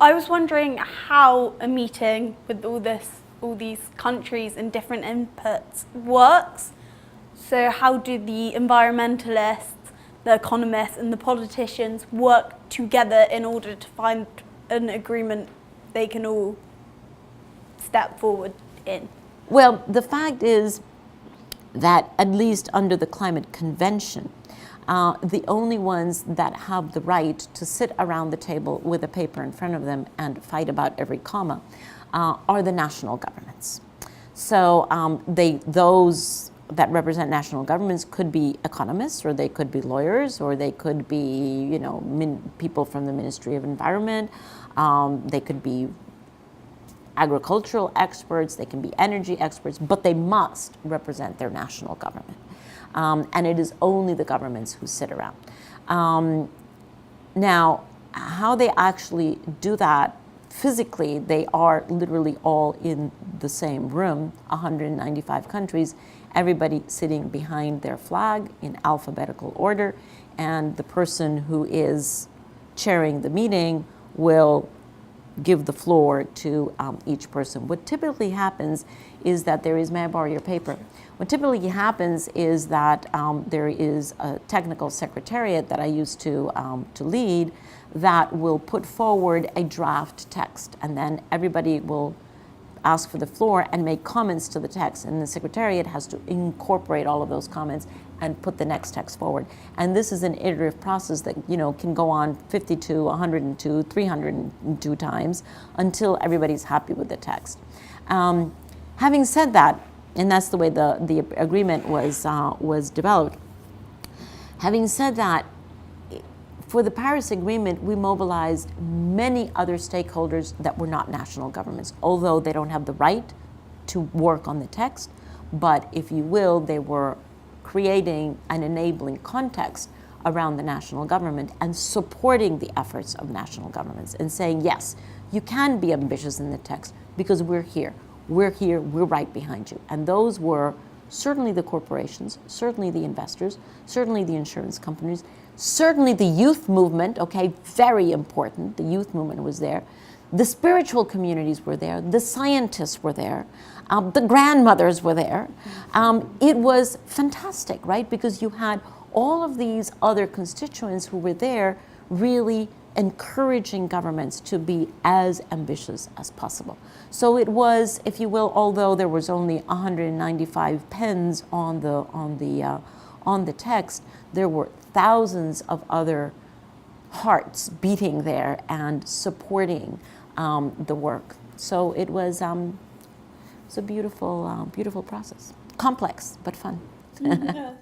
I was wondering how a meeting with all these countries and different inputs works. So how do the environmentalists, the economists and the politicians work together in order to find an agreement they can all step forward in? Well, the fact is that at least under the Climate Convention, the only ones that have the right to sit around the table with a paper in front of them and fight about every comma are the national governments. So those that represent national governments could be economists, or they could be lawyers, or they could be, people from the Ministry of Environment. They could be agricultural experts, they can be energy experts, but they must represent their national government. And it is only the governments who sit around. Now, how they actually do that physically, they are literally all in the same room, 195 countries, everybody sitting behind their flag in alphabetical order, and the person who is chairing the meeting will give the floor to each person. What typically happens is that there is, may I borrow your paper? What typically happens is that there is a technical secretariat that I used to lead that will put forward a draft text, and then everybody will ask for the floor and make comments to the text, and the secretariat has to incorporate all of those comments and put the next text forward. And this is an iterative process that can go on 52, 102, 302 times until everybody's happy with the text. Having said that, and that's the way the agreement was developed. Having said that, for the Paris Agreement, we mobilized many other stakeholders that were not national governments, although they don't have the right to work on the text, but if you will, they were creating an enabling context around the national government and supporting the efforts of national governments and saying, yes, you can be ambitious in the text because we're here, we're right behind you. And those were certainly the corporations, certainly the investors, certainly the insurance companies, certainly the youth movement, okay, very important, the youth movement was there. The spiritual communities were there, the scientists were there, the grandmothers were there. It was fantastic, right? Because you had all of these other constituents who were there really encouraging governments to be as ambitious as possible. So it was, if you will, although there was only 195 pens on the text, there were thousands of other hearts beating there and supporting the work. So it was a beautiful, beautiful process. Complex, but fun. Yeah.